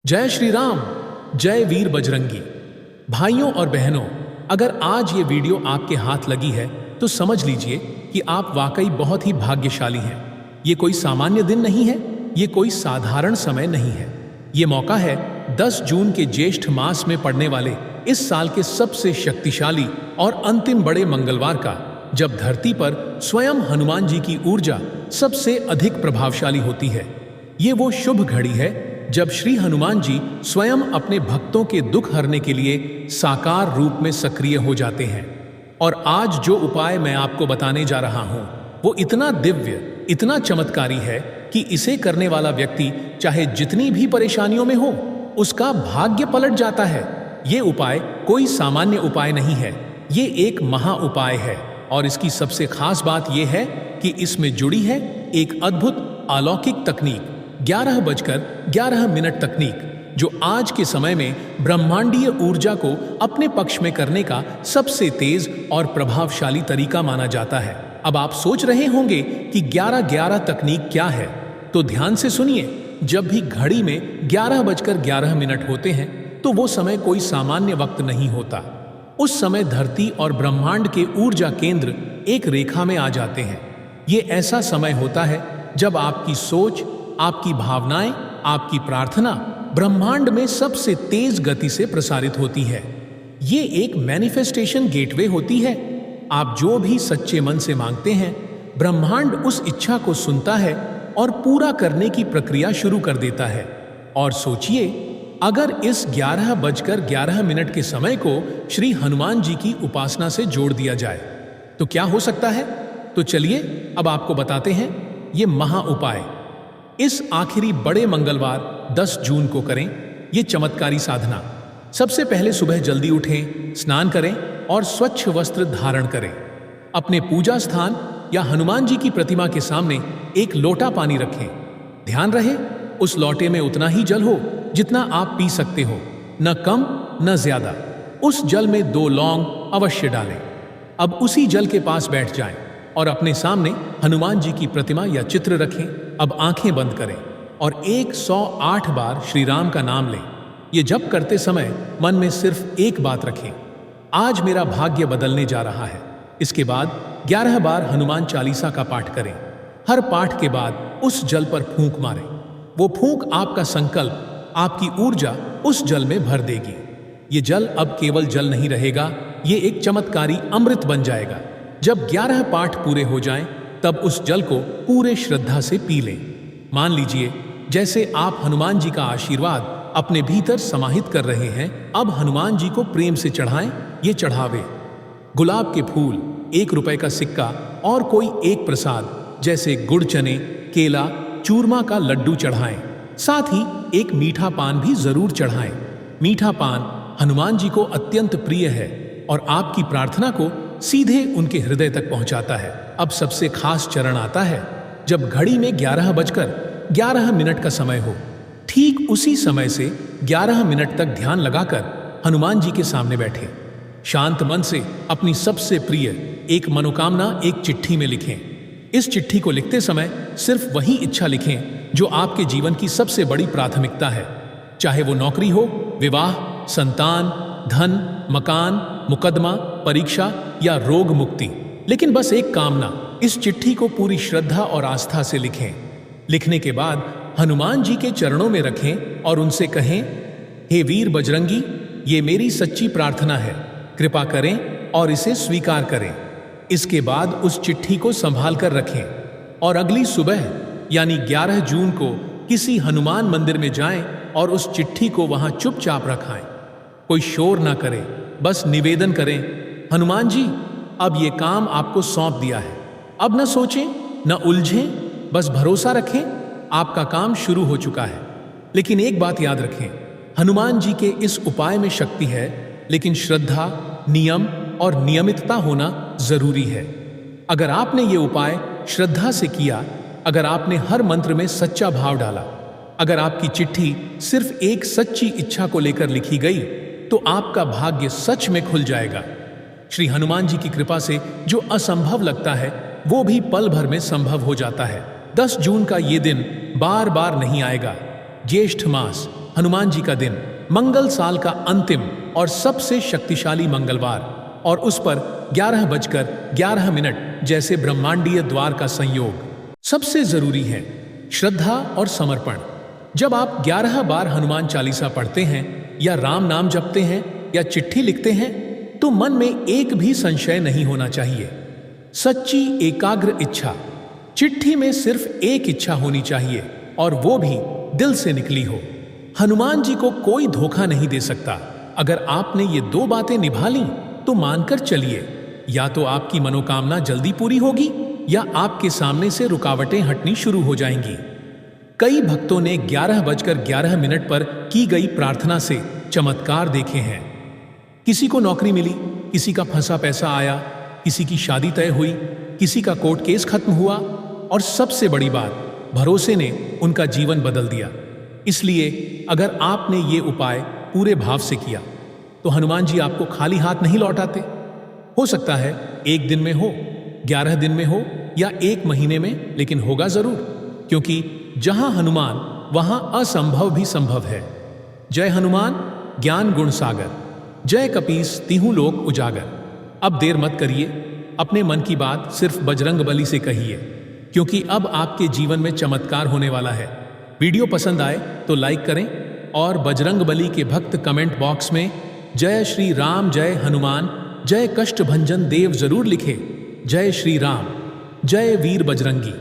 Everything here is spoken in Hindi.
जय श्री राम। जय वीर बजरंगी। भाइयों और बहनों, अगर आज ये वीडियो आपके हाथ लगी है तो समझ लीजिए कि आप वाकई बहुत ही भाग्यशाली हैं। ये कोई सामान्य दिन नहीं है, ये कोई साधारण समय नहीं है। ये मौका है 10 जून के ज्येष्ठ मास में पड़ने वाले इस साल के सबसे शक्तिशाली और अंतिम बड़े मंगलवार का, जब धरती पर स्वयं हनुमान जी की ऊर्जा सबसे अधिक प्रभावशाली होती है। ये वो शुभ घड़ी है जब श्री हनुमान जी स्वयं अपने भक्तों के दुख हरने के लिए साकार रूप में सक्रिय हो जाते हैं। और आज जो उपाय मैं आपको बताने जा रहा हूं वो इतना दिव्य, इतना चमत्कारी है कि इसे करने वाला व्यक्ति चाहे जितनी भी परेशानियों में हो, उसका भाग्य पलट जाता है। ये उपाय कोई सामान्य उपाय नहीं है, ये एक महा उपाय है। और इसकी सबसे खास बात यह है कि इसमें जुड़ी है एक अद्भुत अलौकिक तकनीक, 11:11 तकनीक, जो आज के समय में ब्रह्मांडीय ऊर्जा को अपने पक्ष में करने का सबसे तेज और प्रभावशाली तरीका माना जाता है। अब आप सोच रहे होंगे कि 11:11 तकनीक क्या है, तो ध्यान से सुनिए। जब भी घड़ी में 11:11 होते हैं तो वो समय कोई सामान्य वक्त नहीं होता। उस समय धरती और ब्रह्मांड के ऊर्जा केंद्र एक रेखा में आ जाते हैं। ये ऐसा समय होता है जब आपकी सोच, आपकी भावनाएं, आपकी प्रार्थना ब्रह्मांड में सबसे तेज गति से प्रसारित होती है। ये एक मैनिफेस्टेशन गेटवे होती है। आप जो भी सच्चे मन से मांगते हैं, ब्रह्मांड उस इच्छा को सुनता है और पूरा करने की प्रक्रिया शुरू कर देता है। और सोचिए, अगर इस 11:11 के समय को श्री हनुमान जी की उपासना से जोड़ दिया जाए तो क्या हो सकता है। तो चलिए अब आपको बताते हैं ये महा उपाय। इस आखिरी बड़े मंगलवार 10 जून को करें ये चमत्कारी साधना। सबसे पहले सुबह जल्दी उठें, स्नान करें और स्वच्छ वस्त्र धारण करें। अपने पूजा स्थान या हनुमान जी की प्रतिमा के सामने एक लोटा पानी रखें। ध्यान रहे उस लोटे में उतना ही जल हो जितना आप पी सकते हो, न कम न ज्यादा। उस जल में 2 लौंग अवश्य डालें। अब उसी जल के पास बैठ जाएं और अपने सामने हनुमान जी की प्रतिमा या चित्र रखें। अब आंखें बंद करें और 108 बार श्री राम का नाम लें। ये जप करते समय मन में सिर्फ एक बात रखें, आज मेरा भाग्य बदलने जा रहा है। इसके बाद 11 बार हनुमान चालीसा का पाठ करें। हर पाठ के बाद उस जल पर फूंक मारें। वो फूंक आपका संकल्प, आपकी ऊर्जा उस जल में भर देगी। ये जल अब केवल जल नहीं रहेगा, ये एक चमत्कारी अमृत बन जाएगा। जब 11 पाठ पूरे हो जाएं, तब उस जल को पूरे श्रद्धा से पी लें। मान लीजिए जैसे आप हनुमान जी का आशीर्वाद अपने भीतर समाहित कर रहे हैं। अब हनुमान जी को प्रेम से चढ़ाएं ये चढ़ावे। गुलाब के फूल, 1 रुपए का सिक्का और कोई एक प्रसाद जैसे गुड़ चने, केला, चूरमा का लड्डू चढ़ाएं। साथ ही एक मीठा पान भी जरूर चढ़ाएं। मीठा पान हनुमान जी को अत्यंत प्रिय है और आपकी प्रार्थना को सीधे उनके हृदय तक पहुंचाता है। अब सबसे खास चरण आता है जब घड़ी में 11:11 का समय हो। ठीक उसी समय से 11 मिनट तक ध्यान लगाकर हनुमान जी के सामने बैठे। शांत मन से अपनी सबसे प्रिय एक मनोकामना एक चिट्ठी में लिखें। इस चिट्ठी को लिखते समय सिर्फ वही इच्छा लिखें जो आपके जीवन की सबसे बड़ी प्राथमिकता है, चाहे वो नौकरी हो, विवाह, संतान, धन, मकान, मुकदमा, परीक्षा या रोग मुक्ति। लेकिन बस एक कामना। इस चिट्ठी को पूरी श्रद्धा और आस्था से लिखें। लिखने के बाद हनुमान जी के चरणों में रखें और उनसे कहें, हे वीर बजरंगी, ये मेरी सच्ची प्रार्थना है, कृपा करें और इसे स्वीकार करें। इसके बाद उस चिट्ठी को संभाल कर रखें और अगली सुबह यानी 11 जून को किसी हनुमान मंदिर में जाएं और उस चिट्ठी को वहां चुपचाप रखाएं। कोई शोर ना करें, बस निवेदन करें, हनुमान जी अब ये काम आपको सौंप दिया है। अब न सोचें, न उलझें, बस भरोसा रखें, आपका काम शुरू हो चुका है। लेकिन एक बात याद रखें, हनुमान जी के इस उपाय में शक्ति है, लेकिन श्रद्धा, नियम और नियमितता होना जरूरी है। अगर आपने ये उपाय श्रद्धा से किया, अगर आपने हर मंत्र में सच्चा भाव डाला, अगर आपकी चिट्ठी सिर्फ एक सच्ची इच्छा को लेकर लिखी गई, तो आपका भाग्य सच में खुल जाएगा। श्री हनुमान जी की कृपा से जो असंभव लगता है वो भी पल भर में संभव हो जाता है। 10 जून का ये दिन बार बार नहीं आएगा। ज्येष्ठ मास, हनुमान जी का दिन, मंगल साल का अंतिम और सबसे शक्तिशाली मंगलवार, और उस पर 11:11 जैसे ब्रह्मांडीय द्वार का संयोग। सबसे जरूरी है श्रद्धा और समर्पण। जब आप 11 बार हनुमान चालीसा पढ़ते हैं या राम नाम जपते हैं या चिट्ठी लिखते हैं, तो मन में एक भी संशय नहीं होना चाहिए। सच्ची एकाग्र इच्छा। चिट्ठी में सिर्फ एक इच्छा होनी चाहिए और वो भी दिल से निकली हो। हनुमान जी को कोई धोखा नहीं दे सकता। अगर आपने ये 2 बातें निभा ली तो मानकर चलिए, या तो आपकी मनोकामना जल्दी पूरी होगी या आपके सामने से रुकावटें हटनी शुरू हो जाएंगी। कई भक्तों ने 11:11 पर की गई प्रार्थना से चमत्कार देखे हैं। किसी को नौकरी मिली, किसी का फंसा पैसा आया, किसी की शादी तय हुई, किसी का कोर्ट केस खत्म हुआ, और सबसे बड़ी बात, भरोसे ने उनका जीवन बदल दिया। इसलिए अगर आपने ये उपाय पूरे भाव से किया तो हनुमान जी आपको खाली हाथ नहीं लौटाते। हो सकता है 1 दिन में हो, 11 दिन में हो या 1 महीने में, लेकिन होगा जरूर, क्योंकि जहां हनुमान वहां असंभव भी संभव है। जय हनुमान ज्ञान गुण सागर, जय कपीस तिहु लोक उजागर। अब देर मत करिए, अपने मन की बात सिर्फ बजरंग बली से कहिए, क्योंकि अब आपके जीवन में चमत्कार होने वाला है। वीडियो पसंद आए तो लाइक करें और बजरंग बली के भक्त कमेंट बॉक्स में जय श्री राम, जय हनुमान, जय कष्ट भंजन देव जरूर लिखें। जय श्री राम, जय वीर बजरंगी।